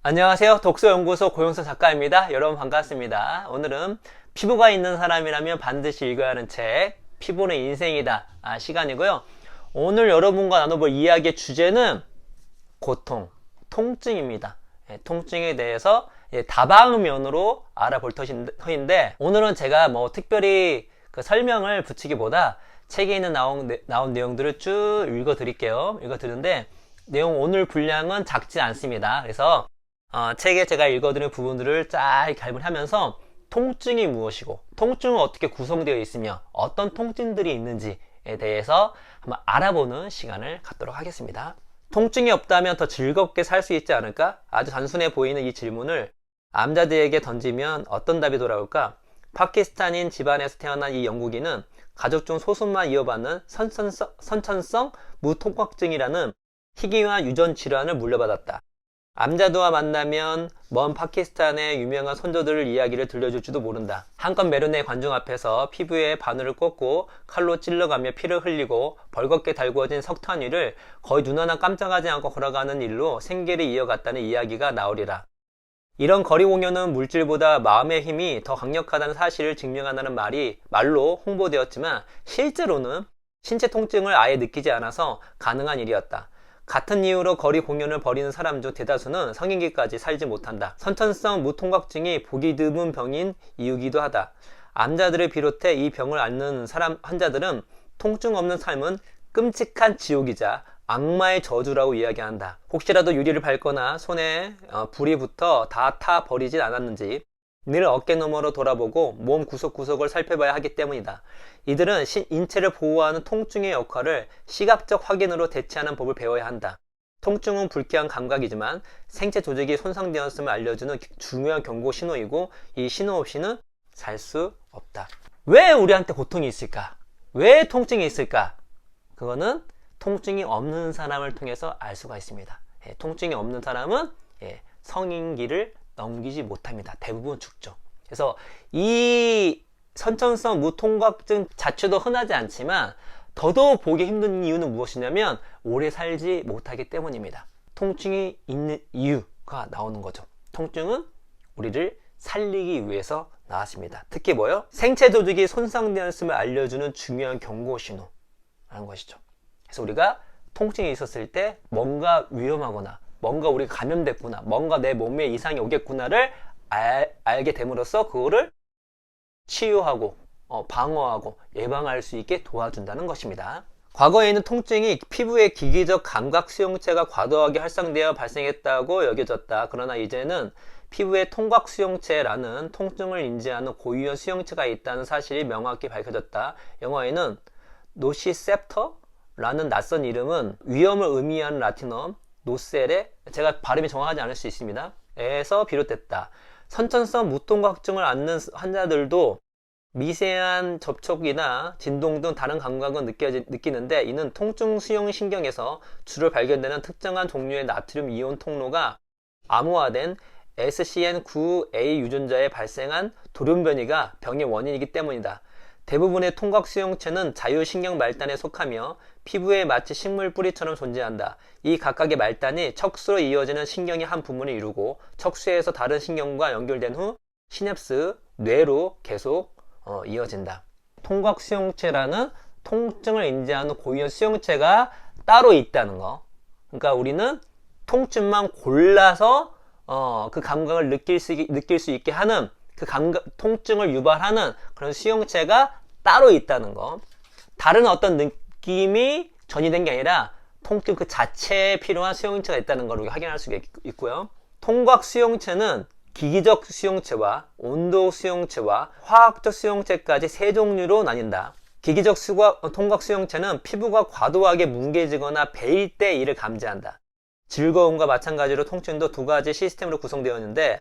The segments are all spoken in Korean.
안녕하세요. 독서연구소 고용선 작가입니다. 여러분 반갑습니다. 오늘은 피부가 있는 사람이라면 반드시 읽어야 하는 책, 피부는 인생이다 시간이고요. 오늘 여러분과 나눠볼 이야기의 주제는 고통, 통증입니다. 통증에 대해서 다방면으로 알아볼 터인데, 오늘은 제가 특별히 그 설명을 붙이기보다 책에 있는 나온 내용들을 쭉 읽어드리는데, 내용 오늘 분량은 작지 않습니다. 그래서 책에 제가 읽어드린 부분들을 쫙 갈무리하면서 통증이 무엇이고, 통증은 어떻게 구성되어 있으며 어떤 통증들이 있는지에 대해서 한번 알아보는 시간을 갖도록 하겠습니다. 통증이 없다면 더 즐겁게 살 수 있지 않을까? 아주 단순해 보이는 이 질문을 남자들에게 던지면 어떤 답이 돌아올까? 파키스탄인 집안에서 태어난 이 영국인은 가족 중 소수만 이어받는 선천성 무통각증이라는 희귀와 유전 질환을 물려받았다. 암자두와 만나면 먼 파키스탄의 유명한 선조들 이야기를 들려줄지도 모른다. 한껏 매련의 관중 앞에서 피부에 바늘을 꽂고 칼로 찔러가며 피를 흘리고 벌겋게 달구어진 석탄 위를 거의 눈 하나 깜짝하지 않고 걸어가는 일로 생계를 이어갔다는 이야기가 나오리라. 이런 거리 공연은 물질보다 마음의 힘이 더 강력하다는 사실을 증명한다는 말로 홍보되었지만, 실제로는 신체 통증을 아예 느끼지 않아서 가능한 일이었다. 같은 이유로 거리 공연을 벌이는 사람 중 대다수는 성인기까지 살지 못한다. 선천성 무통각증이 보기 드문 병인 이유기도 하다. 암자들을 비롯해 이 병을 앓는 환자들은 통증 없는 삶은 끔찍한 지옥이자 악마의 저주라고 이야기한다. 혹시라도 유리를 밟거나 손에 불이 붙어 다 타버리진 않았는지 늘 어깨너머로 돌아보고 몸 구석구석을 살펴봐야 하기 때문이다. 이들은 인체를 보호하는 통증의 역할을 시각적 확인으로 대체하는 법을 배워야 한다. 통증은 불쾌한 감각이지만 생체 조직이 손상되었음을 알려주는 중요한 경고 신호이고, 이 신호 없이는 살 수 없다. 왜 우리한테 고통이 있을까? 왜 통증이 있을까? 그거는 통증이 없는 사람을 통해서 알 수가 있습니다. 통증이 없는 사람은 성인기를 넘기지 못합니다. 대부분 죽죠. 그래서 이 선천성 무통각증 자체도 흔하지 않지만 더더욱 보기 힘든 이유는 무엇이냐면 오래 살지 못하기 때문입니다. 통증이 있는 이유가 나오는 거죠. 통증은 우리를 살리기 위해서 나왔습니다. 특히 뭐요? 생체 조직이 손상되었음을 알려주는 중요한 경고 신호라는 것이죠. 그래서 우리가 통증이 있었을 때 뭔가 위험하거나 뭔가 우리가 감염됐구나, 뭔가 내 몸에 이상이 오겠구나를 알게 됨으로써 그거를 치유하고 방어하고 예방할 수 있게 도와준다는 것입니다. 과거에는 통증이 피부의 기기적 감각 수용체가 과도하게 활성되어 발생했다고 여겨졌다. 그러나 이제는 피부에 통각 수용체라는 통증을 인지하는 고유한 수용체가 있다는 사실이 명확히 밝혀졌다. 영어에는 노시셉터라는 낯선 이름은 위험을 의미하는 라틴어 노셀에, 제가 발음이 정확하지 않을 수 있습니다, 에서 비롯됐다. 선천성 무통각증을 앓는 환자들도 미세한 접촉이나 진동 등 다른 감각은 느끼는데, 이는 통증 수용 신경에서 주로 발견되는 특정한 종류의 나트륨 이온 통로가 암호화된 SCN9A 유전자에 발생한 돌연변이가 병의 원인이기 때문이다. 대부분의 통각 수용체는 자유신경 말단에 속하며 피부에 마치 식물 뿌리처럼 존재한다. 이 각각의 말단이 척수로 이어지는 신경의 한 부분을 이루고 척수에서 다른 신경과 연결된 후 시냅스, 뇌로 계속 이어진다. 통각 수용체라는 통증을 인지하는 고유한 수용체가 따로 있다는 거. 그러니까 우리는 통증만 골라서 그 감각을 느낄 수 있게 하는, 그 통증을 유발하는 그런 수용체가 따로 있다는 거. 다른 어떤 느낌이 전이된 게 아니라 통증 그 자체에 필요한 수용체가 있다는 걸 우리가 확인할 수가 있고요. 통각 수용체는 기기적 수용체와 온도 수용체와 화학적 수용체까지 세 종류로 나뉜다. 기기적 통각 수용체는 피부가 과도하게 뭉개지거나 베일 때 이를 감지한다. 즐거움과 마찬가지로 통증도 두 가지 시스템으로 구성되어 있는데,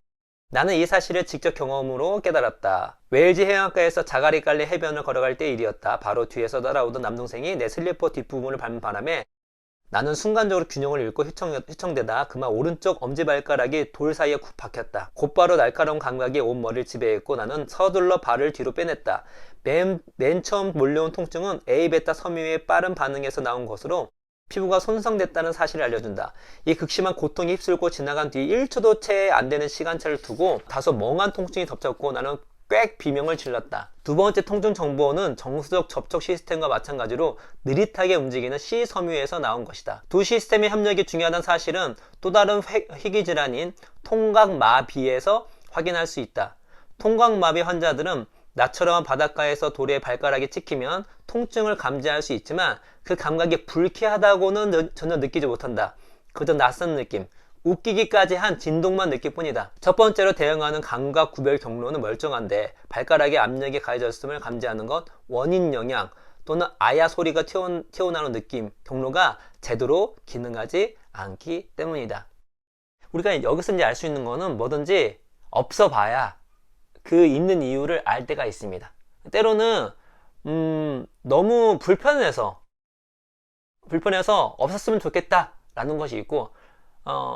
나는 이 사실을 직접 경험으로 깨달았다. 웨일즈 해안가에서 자갈이 깔린 해변을 걸어갈 때 일이었다. 바로 뒤에서 따라오던 남동생이 내 슬리퍼 뒷부분을 밟은 바람에 나는 순간적으로 균형을 잃고 휘청대다 그만 오른쪽 엄지발가락이 돌 사이에 쿡 박혔다. 곧바로 날카로운 감각이 온 머리를 지배했고 나는 서둘러 발을 뒤로 빼냈다. 맨 처음 몰려온 통증은 A베타 섬유의 빠른 반응에서 나온 것으로 피부가 손상됐다는 사실을 알려준다. 이 극심한 고통이 휩쓸고 지나간 뒤 1초도 채 안 되는 시간차를 두고 다소 멍한 통증이 덮쳤고 나는 꽥 비명을 질렀다. 두 번째 통증 정보는 정수적 접촉 시스템과 마찬가지로 느릿하게 움직이는 C섬유에서 나온 것이다. 두 시스템의 협력이 중요하다는 사실은 또 다른 희귀질환인 통각마비에서 확인할 수 있다. 통각마비 환자들은 나처럼 바닷가에서 돌에 발가락이 찍히면 통증을 감지할 수 있지만 그 감각이 불쾌하다고는 전혀 느끼지 못한다. 그저 낯선 느낌, 웃기기까지 한 진동만 느낄 뿐이다. 첫 번째로 대응하는 감각 구별 경로는 멀쩡한데 발가락에 압력이 가해졌음을 감지하는 것, 원인 영향 또는 아야 소리가 튀어나오는 느낌 경로가 제대로 기능하지 않기 때문이다. 우리가 여기서 이제 알 수 있는 거는 뭐든지 없어 봐야 그 있는 이유를 알 때가 있습니다. 때로는 너무 불편해서 없었으면 좋겠다 라는 것이 있고,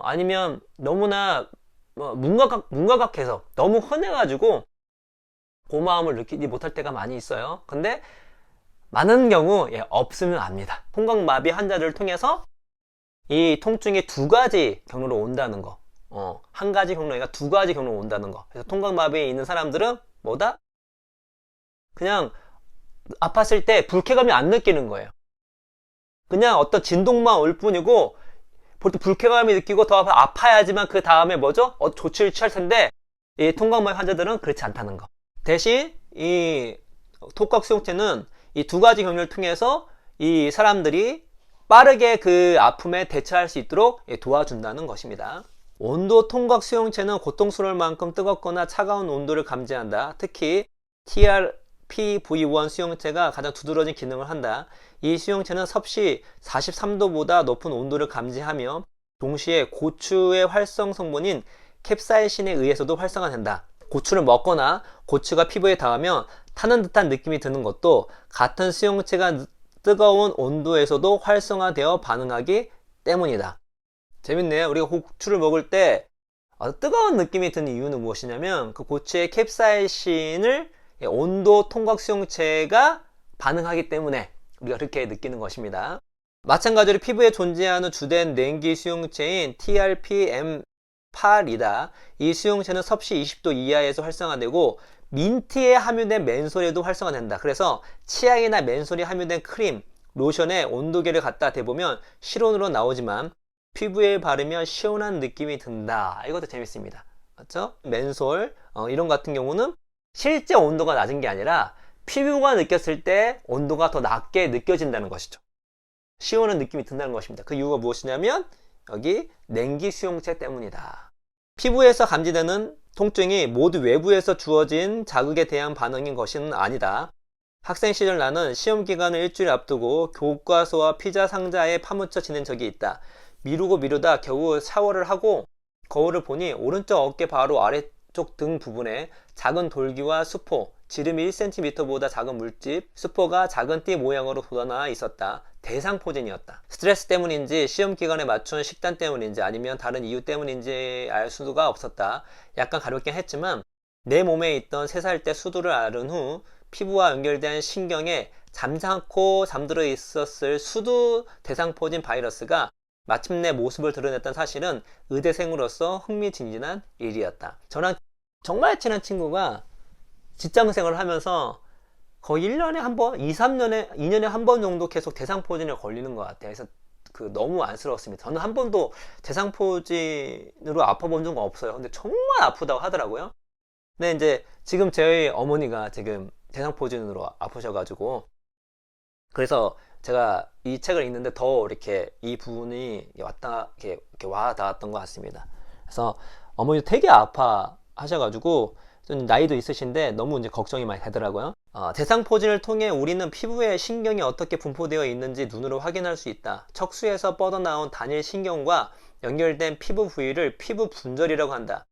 아니면 너무나 문과각해서 너무 흔해가지고 고마움을 느끼지 못할 때가 많이 있어요. 근데 많은 경우 없으면 압니다. 통각마비 환자들을 통해서 이 통증이 두 가지 경로로 온다는 거, 한 가지 경로가 아니라 두 가지 경로로 온다는 거. 그래서 통각마비에 있는 사람들은 뭐다? 그냥 아팠을 때 불쾌감이 안 느끼는 거예요. 그냥 어떤 진동만 올 뿐이고 보통 불쾌감이 느끼고 더 아파야지만 그 다음에 뭐죠? 조치를 취할 텐데 이 통각마비 환자들은 그렇지 않다는 거. 대신 이 톡각 수용체는 이 두 가지 경로를 통해서 이 사람들이 빠르게 그 아픔에 대처할 수 있도록 도와준다는 것입니다. 온도 통각 수용체는 고통스러울 만큼 뜨겁거나 차가운 온도를 감지한다. 특히 TRPV1 수용체가 가장 두드러진 기능을 한다. 이 수용체는 섭씨 43도보다 높은 온도를 감지하며 동시에 고추의 활성 성분인 캡사이신에 의해서도 활성화된다. 고추를 먹거나 고추가 피부에 닿으면 타는 듯한 느낌이 드는 것도 같은 수용체가 뜨거운 온도에서도 활성화되어 반응하기 때문이다. 재밌네요. 우리가 고추를 먹을 때 뜨거운 느낌이 드는 이유는 무엇이냐면 그 고추의 캡사이신을 온도 통각 수용체가 반응하기 때문에 우리가 그렇게 느끼는 것입니다. 마찬가지로 피부에 존재하는 주된 냉기 수용체인 TRPM8이다. 이 수용체는 섭씨 20도 이하에서 활성화되고 민트에 함유된 맨솔에도 활성화된다. 그래서 치약이나 맨솔이 함유된 크림, 로션에 온도계를 갖다 대보면 실온으로 나오지만 피부에 바르면 시원한 느낌이 든다. 이것도 재밌습니다. 맞죠? 맨솔 이런 같은 경우는 실제 온도가 낮은 게 아니라 피부가 느꼈을 때 온도가 더 낮게 느껴진다는 것이죠. 시원한 느낌이 든다는 것입니다. 그 이유가 무엇이냐면 여기 냉기 수용체 때문이다. 피부에서 감지되는 통증이 모두 외부에서 주어진 자극에 대한 반응인 것은 아니다. 학생 시절 나는 시험 기간을 일주일 앞두고 교과서와 피자 상자에 파묻혀 지낸 적이 있다. 미루다 겨우 샤워를 하고 거울을 보니 오른쪽 어깨 바로 아래쪽 등 부분에 작은 돌기와 수포, 지름이 1cm보다 작은 물집, 수포가 작은 띠 모양으로 돋아나 있었다. 대상포진이었다. 스트레스 때문인지 시험 기간에 맞춘 식단 때문인지 아니면 다른 이유 때문인지 알 수가 없었다. 약간 가렵긴 했지만 내 몸에 있던 3살 때 수두를 앓은 후 피부와 연결된 신경에 잠자코 잠들어 있었을 수두 대상포진 바이러스가 마침내 모습을 드러냈던 사실은 의대생으로서 흥미진진한 일이었다. 저랑 정말 친한 친구가 직장생활을 하면서 거의 1년에 한 번, 2년에 한 번 정도 계속 대상포진에 걸리는 것 같아요. 그래서 너무 안쓰러웠습니다. 저는 한 번도 대상포진으로 아파본 적은 없어요. 근데 정말 아프다고 하더라고요. 근데 이제 지금 저희 어머니가 지금 대상포진으로 아프셔가지고 그래서 제가 이 책을 읽는데 더 이렇게 이 부분이 이렇게 와 닿았던 것 같습니다. 그래서 어머니도 되게 아파하셔가지고 좀 나이도 있으신데 너무 이제 걱정이 많이 되더라고요. 대상포진을 통해 우리는 피부에 신경이 어떻게 분포되어 있는지 눈으로 확인할 수 있다. 척수에서 뻗어나온 단일 신경과 연결된 피부 부위를 피부 분절이라고 한다.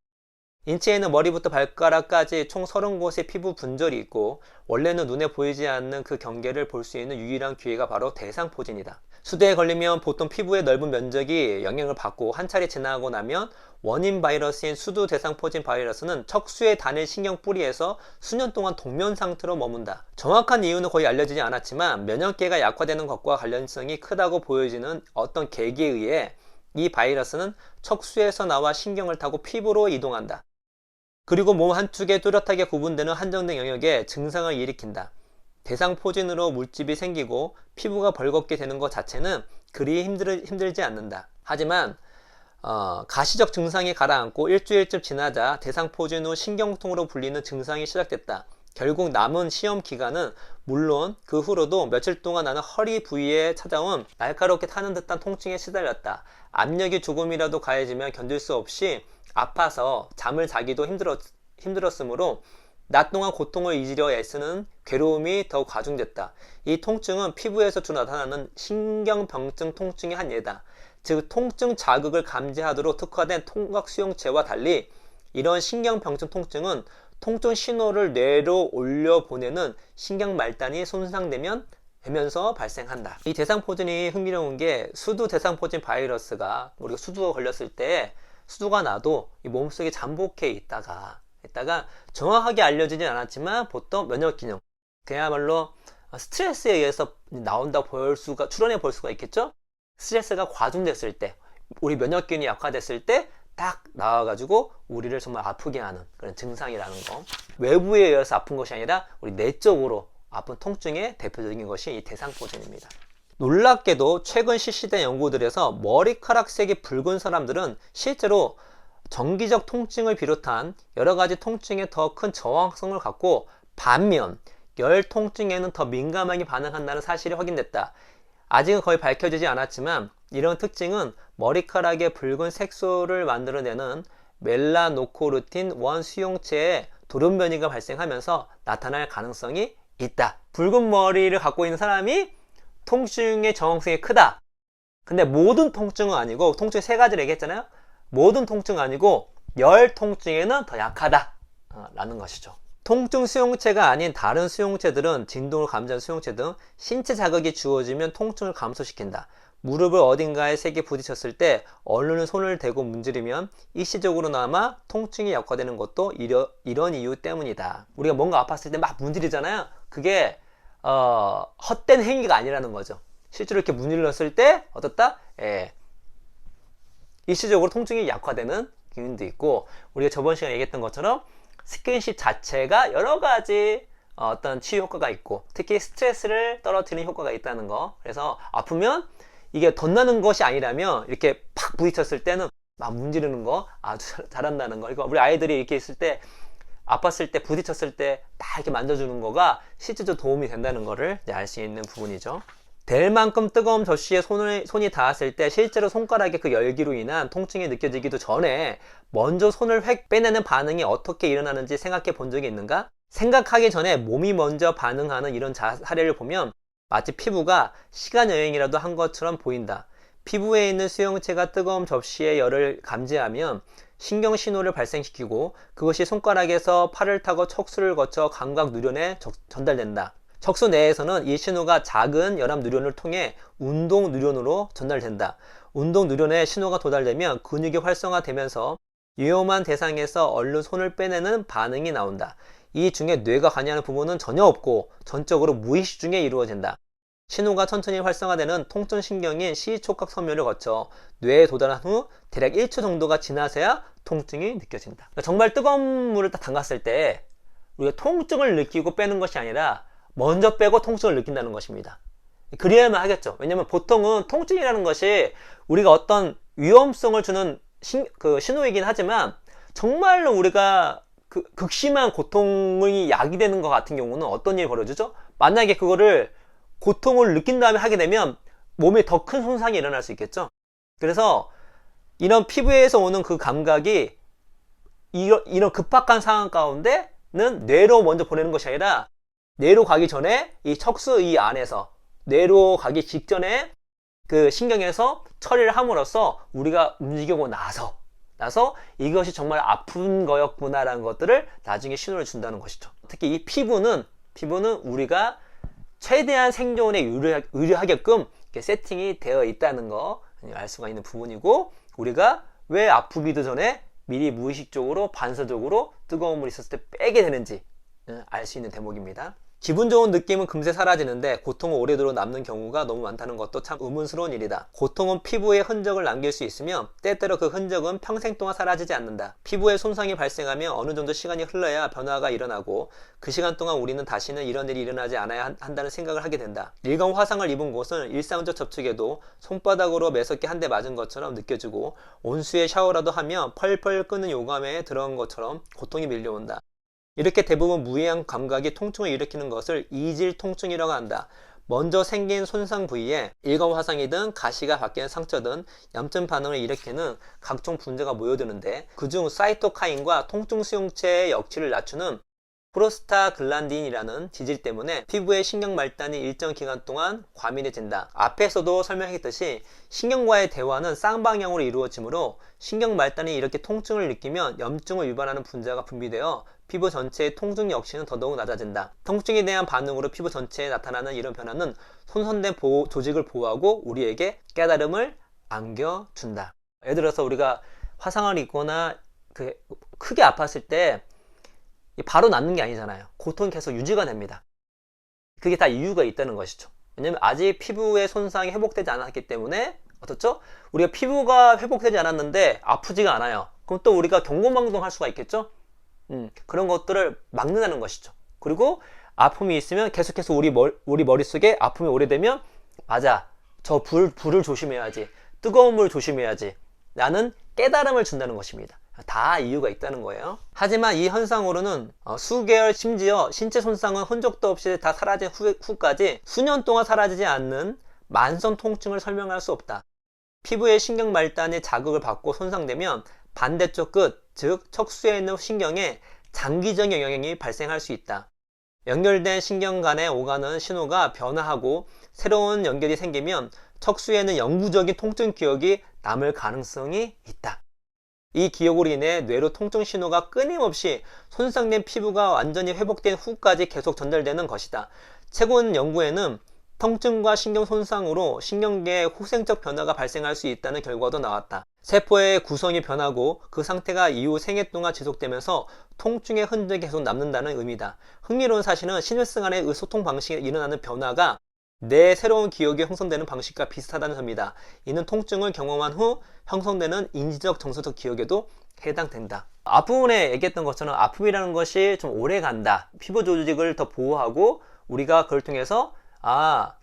인체에는 머리부터 발가락까지 총 30곳의 피부 분절이 있고 원래는 눈에 보이지 않는 그 경계를 볼 수 있는 유일한 기회가 바로 대상포진이다. 수두에 걸리면 보통 피부의 넓은 면적이 영향을 받고 한 차례 지나고 나면 원인 바이러스인 수두 대상포진 바이러스는 척수의 단일 신경 뿌리에서 수년 동안 동면 상태로 머문다. 정확한 이유는 거의 알려지지 않았지만 면역계가 약화되는 것과 관련성이 크다고 보여지는 어떤 계기에 의해 이 바이러스는 척수에서 나와 신경을 타고 피부로 이동한다. 그리고 몸 한쪽에 뚜렷하게 구분되는 한정된 영역에 증상을 일으킨다. 대상포진으로 물집이 생기고 피부가 벌겋게 되는 것 자체는 그리 힘들지 않는다. 하지만 가시적 증상이 가라앉고 일주일쯤 지나자 대상포진 후 신경통으로 불리는 증상이 시작됐다. 결국 남은 시험 기간은 물론 그 후로도 며칠 동안 나는 허리 부위에 찾아온 날카롭게 타는 듯한 통증에 시달렸다. 압력이 조금이라도 가해지면 견딜 수 없이 아파서 잠을 자기도 힘들었으므로 낮 동안 고통을 잊으려 애쓰는 괴로움이 더욱 가중됐다. 이 통증은 피부에서 주로 나타나는 신경병증 통증의 한 예다. 즉 통증 자극을 감지하도록 특화된 통각수용체와 달리 이런 신경병증 통증은 통증 신호를 뇌로 올려보내는 신경말단이 손상되면서 발생한다. 이 대상포진이 흥미로운 게 수두 대상포진 바이러스가 우리가 수두가 걸렸을 때 수두가 나도 이 몸속에 잠복해 있다가 정확하게 알려지진 않았지만 보통 면역기능, 그야말로 스트레스에 의해서 추론해 볼 수가 있겠죠? 스트레스가 과중됐을 때, 우리 면역기능이 약화됐을 때 딱 나와가지고 우리를 정말 아프게 하는 그런 증상이라는 거. 외부에 의해서 아픈 것이 아니라 우리 내적으로 아픈 통증의 대표적인 것이 이 대상포진입니다. 놀랍게도 최근 실시된 연구들에서 머리카락색이 붉은 사람들은 실제로 정기적 통증을 비롯한 여러가지 통증에 더 큰 저항성을 갖고 반면 열 통증에는 더 민감하게 반응한다는 사실이 확인됐다. 아직은 거의 밝혀지지 않았지만 이런 특징은 머리카락의 붉은 색소를 만들어내는 멜라노코르틴 원 수용체의 돌연 변이가 발생하면서 나타날 가능성이 있다. 붉은 머리를 갖고 있는 사람이 통증의 저항성이 크다. 근데 모든 통증은 아니고, 통증 세 가지를 얘기했잖아요. 모든 통증은 아니고 열 통증에는 더 약하다 라는 것이죠. 통증 수용체가 아닌 다른 수용체들은 진동을 감지하는 수용체 등 신체 자극이 주어지면 통증을 감소시킨다. 무릎을 어딘가에 세게 부딪혔을 때 얼른 손을 대고 문지르면 일시적으로나마 통증이 약화되는 것도 이런 이유 때문이다. 우리가 뭔가 아팠을 때 막 문지르잖아요. 그게 헛된 행위가 아니라는 거죠. 실제로 이렇게 문질렀을 때 어떻다? 일시적으로 통증이 약화되는 기능도 있고, 우리가 저번 시간에 얘기했던 것처럼 스킨십 자체가 여러 가지 어떤 치유 효과가 있고, 특히 스트레스를 떨어뜨리는 효과가 있다는 거. 그래서 아프면 이게 덧나는 것이 아니라면 이렇게 팍 부딪혔을 때는 막 문지르는 거 아주 잘한다는 거. 그러니까 우리 아이들이 이렇게 있을 때, 아팠을 때, 부딪혔을 때 딱 이렇게 만져주는 거가 실제로 도움이 된다는 거를 알 수 있는 부분이죠. 될 만큼 뜨거운 접시에 손이 닿았을 때 실제로 손가락의 그 열기로 인한 통증이 느껴지기도 전에 먼저 손을 획 빼내는 반응이 어떻게 일어나는지 생각해 본 적이 있는가? 생각하기 전에 몸이 먼저 반응하는 이런 사례를 보면 마치 피부가 시간 여행이라도 한 것처럼 보인다. 피부에 있는 수용체가 뜨거운 접시의 열을 감지하면 신경 신호를 발생시키고 그것이 손가락에서 팔을 타고 척수를 거쳐 감각 누련에 전달된다. 척수 내에서는 이 신호가 작은 열압 누련을 통해 운동 누련으로 전달된다. 운동 누련에 신호가 도달되면 근육이 활성화되면서 위험한 대상에서 얼른 손을 빼내는 반응이 나온다. 이 중에 뇌가 관여하는 부분은 전혀 없고 전적으로 무의식 중에 이루어진다. 신호가 천천히 활성화되는 통증신경인 시촉각 섬유를 거쳐 뇌에 도달한 후 대략 1초 정도가 지나서야 통증이 느껴진다. 그러니까 정말 뜨거운 물을 딱 담갔을 때 우리가 통증을 느끼고 빼는 것이 아니라 먼저 빼고 통증을 느낀다는 것입니다. 그래야만 하겠죠. 왜냐면 보통은 통증이라는 것이 우리가 어떤 위험성을 주는 신호이긴 하지만 정말로 우리가 극심한 고통이 야기되는 것 같은 경우는 어떤 일이 벌어지죠? 만약에 그거를 고통을 느낀 다음에 하게 되면 몸에 더 큰 손상이 일어날 수 있겠죠. 그래서 이런 피부에서 오는 그 감각이 이런 급박한 상황 가운데는 뇌로 먼저 보내는 것이 아니라 뇌로 가기 전에 이 척수 이 안에서 뇌로 가기 직전에 그 신경에서 처리를 함으로써 우리가 움직이고 나서 나서 이것이 정말 아픈 거였구나라는 것들을 나중에 신호를 준다는 것이죠. 특히 이 피부는 우리가 최대한 생존에 유리하게끔 이렇게 세팅이 되어 있다는 거 알 수가 있는 부분이고, 우리가 왜 아프기도 전에 미리 무의식적으로 반사적으로 뜨거운 물이 있었을 때 빼게 되는지 알 수 있는 대목입니다. 기분 좋은 느낌은 금세 사라지는데 고통은 오래도록 남는 경우가 너무 많다는 것도 참 의문스러운 일이다. 고통은 피부에 흔적을 남길 수 있으며 때때로 그 흔적은 평생 동안 사라지지 않는다. 피부에 손상이 발생하면 어느 정도 시간이 흘러야 변화가 일어나고 그 시간 동안 우리는 다시는 이런 일이 일어나지 않아야 한다는 생각을 하게 된다. 일광 화상을 입은 곳은 일상적 접촉에도 손바닥으로 매섭게 한 대 맞은 것처럼 느껴지고 온수에 샤워라도 하면 펄펄 끓는 요감에 들어간 것처럼 고통이 밀려온다. 이렇게 대부분 무해한 감각이 통증을 일으키는 것을 이질 통증이라고 한다. 먼저 생긴 손상 부위에 일광 화상이든 가시가 바뀌는 상처든 염증 반응을 일으키는 각종 분자가 모여드는데, 그중 사이토카인과 통증 수용체의 역치를 낮추는 프로스타글란딘이라는 지질 때문에 피부의 신경 말단이 일정 기간 동안 과민해진다. 앞에서도 설명했듯이 신경과의 대화는 쌍방향으로 이루어지므로 신경 말단이 이렇게 통증을 느끼면 염증을 유발하는 분자가 분비되어 피부 전체의 통증 역시는 더더욱 낮아진다. 통증에 대한 반응으로 피부 전체에 나타나는 이런 변화는 손상된 조직을 보호하고 우리에게 깨달음을 안겨준다. 예를 들어서 우리가 화상을 입거나 크게 아팠을 때 바로 낫는 게 아니잖아요. 고통이 계속 유지가 됩니다. 그게 다 이유가 있다는 것이죠. 왜냐면 아직 피부의 손상이 회복되지 않았기 때문에, 어떻죠? 우리가 피부가 회복되지 않았는데 아프지가 않아요. 그럼 또 우리가 경고망동할 수가 있겠죠? 그런 것들을 막는다는 것이죠. 그리고 아픔이 있으면 계속해서 우리 머릿속에 아픔이 오래되면, 맞아, 저 불을 조심해야지, 뜨거운 물 조심해야지 라는 깨달음을 준다는 것입니다. 다 이유가 있다는 거예요. 하지만 이 현상으로는 수개월, 심지어 신체 손상은 흔적도 없이 다 사라진 후까지 수년 동안 사라지지 않는 만성 통증을 설명할 수 없다. 피부의 신경 말단이 자극을 받고 손상되면 반대쪽 끝, 즉 척수에 있는 신경에 장기적인 영향이 발생할 수 있다. 연결된 신경 간에 오가는 신호가 변화하고 새로운 연결이 생기면 척수에는 영구적인 통증 기억이 남을 가능성이 있다. 이 기억으로 인해 뇌로 통증 신호가 끊임없이 손상된 피부가 완전히 회복된 후까지 계속 전달되는 것이다. 최근 연구에는 통증과 신경 손상으로 신경계에 후생적 변화가 발생할 수 있다는 결과도 나왔다. 세포의 구성이 변하고 그 상태가 이후 생애 동안 지속되면서 통증의 흔적이 계속 남는다는 의미다. 흥미로운 사실은 신혈성 간의 소통 방식에 일어나는 변화가 뇌의 새로운 기억이 형성되는 방식과 비슷하다는 점이다. 이는 통증을 경험한 후 형성되는 인지적 정서적 기억에도 해당된다. 앞부분에 얘기했던 것처럼 아픔이라는 것이 좀 오래 간다. 피부 조직을 더 보호하고 우리가 그걸 통해서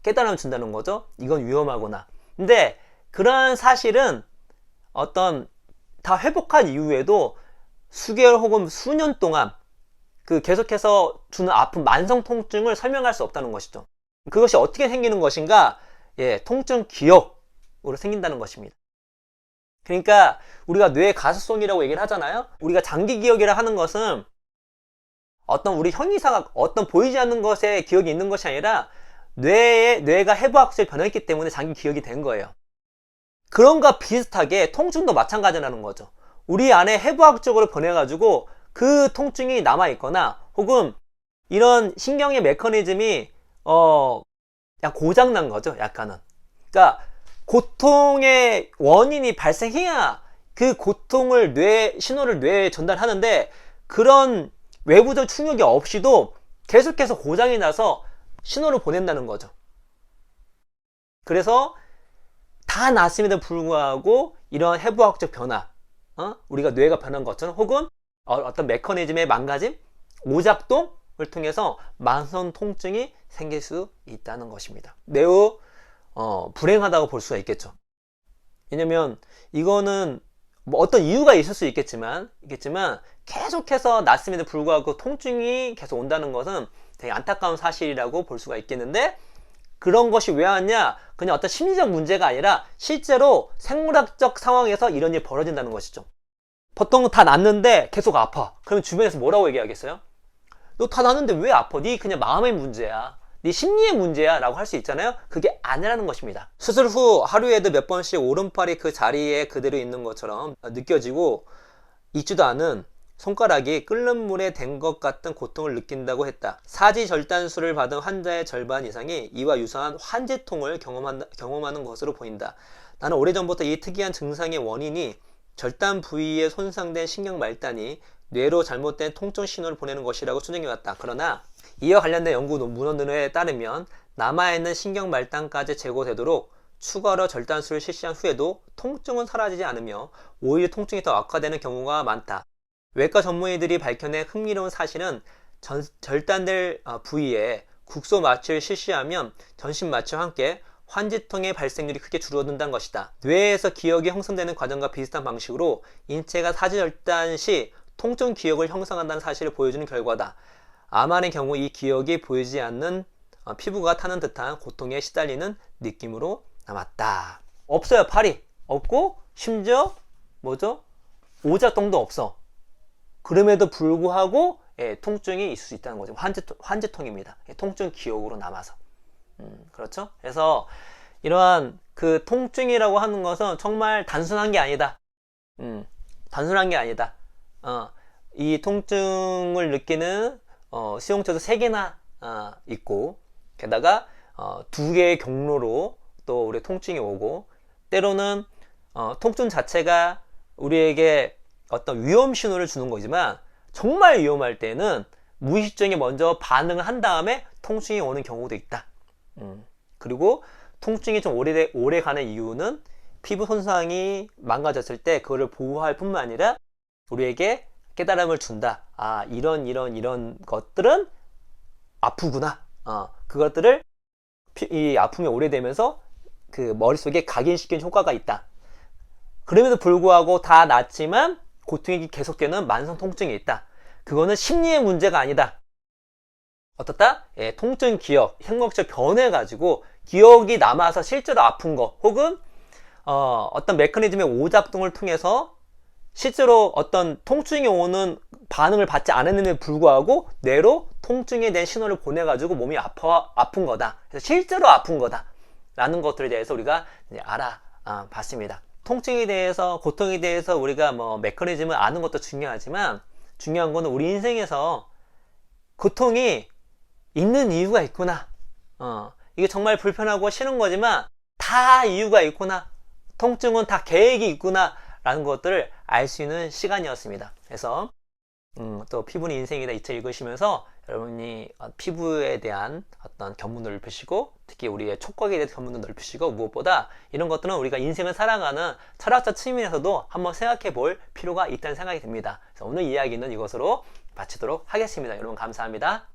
깨달음을 준다는 거죠. 이건 위험하구나. 근데 그런 사실은 다 회복한 이후에도 수개월 혹은 수년 동안 계속해서 주는 아픔, 만성 통증을 설명할 수 없다는 것이죠. 그것이 어떻게 생기는 것인가? 통증 기억으로 생긴다는 것입니다. 그러니까 우리가 뇌 가소성이라고 얘기를 하잖아요. 우리가 장기 기억이라 하는 것은 우리 형이상학, 보이지 않는 것에 기억이 있는 것이 아니라 뇌가 해부학적으로 변했기 때문에 장기 기억이 된 거예요. 그런 것과 비슷하게 통증도 마찬가지라는 거죠. 우리 안에 해부학적으로 변해가지고 그 통증이 남아있거나 혹은 이런 신경의 메커니즘이 고장난 거죠. 약간은. 그러니까 고통의 원인이 발생해야 그 고통을 신호를 뇌에 전달하는데, 그런 외부적 충격이 없이도 계속해서 고장이 나서 신호를 보낸다는 거죠. 그래서 다 났음에도 불구하고 이런 해부학적 변화, 우리가 뇌가 변한 것처럼 혹은 어떤 메커니즘의 망가짐, 오작동을 통해서 만성 통증이 생길 수 있다는 것입니다. 매우 불행하다고 볼 수가 있겠죠. 왜냐면 이거는 어떤 이유가 있을 수 있겠지만 계속해서 났음에도 불구하고 통증이 계속 온다는 것은 되게 안타까운 사실이라고 볼 수가 있겠는데, 그런 것이 왜 왔냐? 그냥 어떤 심리적 문제가 아니라 실제로 생물학적 상황에서 이런 일이 벌어진다는 것이죠. 보통 다 났는데 계속 아파. 그러면 주변에서 뭐라고 얘기하겠어요? 너 다 났는데 왜 아파? 네 그냥 마음의 문제야. 네 심리의 문제야 라고 할 수 있잖아요. 그게 아니라는 것입니다. 수술 후 하루에도 몇 번씩 오른팔이 그 자리에 그대로 있는 것처럼 느껴지고 있지도 않은 손가락이 끓는 물에 댄 것 같은 고통을 느낀다고 했다. 사지절단술을 받은 환자의 절반 이상이 이와 유사한 환지통을 경험하는 것으로 보인다. 나는 오래전부터 이 특이한 증상의 원인이 절단 부위에 손상된 신경 말단이 뇌로 잘못된 통증 신호를 보내는 것이라고 추정해왔다. 그러나 이와 관련된 연구 문헌들에 따르면 남아있는 신경 말단까지 제거되도록 추가로 절단술을 실시한 후에도 통증은 사라지지 않으며 오히려 통증이 더 악화되는 경우가 많다. 외과 전문의들이 밝혀낸 흥미로운 사실은 절단될 부위에 국소 마취를 실시하면 전신 마취와 함께 환지통의 발생률이 크게 줄어든다는 것이다. 뇌에서 기억이 형성되는 과정과 비슷한 방식으로 인체가 사지절단 시 통증 기억을 형성한다는 사실을 보여주는 결과다. 암환의 경우 이 기억이 보이지 않는 피부가 타는 듯한 고통에 시달리는 느낌으로 남았다. 없어요. 팔이 없고 심지어 뭐죠? 오작동도 없어. 그럼에도 불구하고 통증이 있을 수 있다는 거죠. 환지통입니다. 통증 기억으로 남아서. 그렇죠? 그래서 이러한 그 통증이라고 하는 것은 정말 단순한 게 아니다. 단순한 게 아니다. 이 통증을 느끼는 수용체도 3개나 있고, 게다가 2개의 경로로 또 우리 통증이 오고, 때로는 통증 자체가 우리에게 어떤 위험 신호를 주는 거지만 정말 위험할 때는 무의식적에 먼저 반응을 한 다음에 통증이 오는 경우도 있다. 그리고 통증이 좀 오래 가는 이유는 피부 손상이 망가졌을 때 그거를 보호할 뿐만 아니라 우리에게 깨달음을 준다. 아, 이런 것들은 아프구나. 그것들을 이 아픔이 오래되면서 그 머릿속에 각인시키는 효과가 있다. 그럼에도 불구하고 다 낫지만 고통이 계속되는 만성 통증이 있다. 그거는 심리의 문제가 아니다. 어떻다? 통증 기억, 행복적 변해가지고 기억이 남아서 실제로 아픈 거, 혹은 어떤 메커니즘의 오작동을 통해서 실제로 어떤 통증이 오는 반응을 받지 않았는데도 불구하고 뇌로 통증에 대한 신호를 보내가지고 몸이 아픈 거다. 그래서 실제로 아픈 거다. 라는 것들에 대해서 우리가 이제 알아봤습니다. 통증에 대해서, 고통에 대해서 우리가 뭐 메커니즘을 아는 것도 중요하지만 중요한 거는 우리 인생에서 고통이 있는 이유가 있구나. 이게 정말 불편하고 싫은 거지만 다 이유가 있구나. 통증은 다 계획이 있구나. 라는 것들을 알 수 있는 시간이었습니다. 그래서 또 피부는 인생이다 이 책 읽으시면서 여러분이 피부에 대한 어떤 견문을 넓히시고 특히 우리의 촉각에 대한 견문을 넓히시고 무엇보다 이런 것들은 우리가 인생을 살아가는 철학적 측면에서도 한번 생각해 볼 필요가 있다는 생각이 듭니다. 그래서 오늘 이야기는 이것으로 마치도록 하겠습니다. 여러분 감사합니다.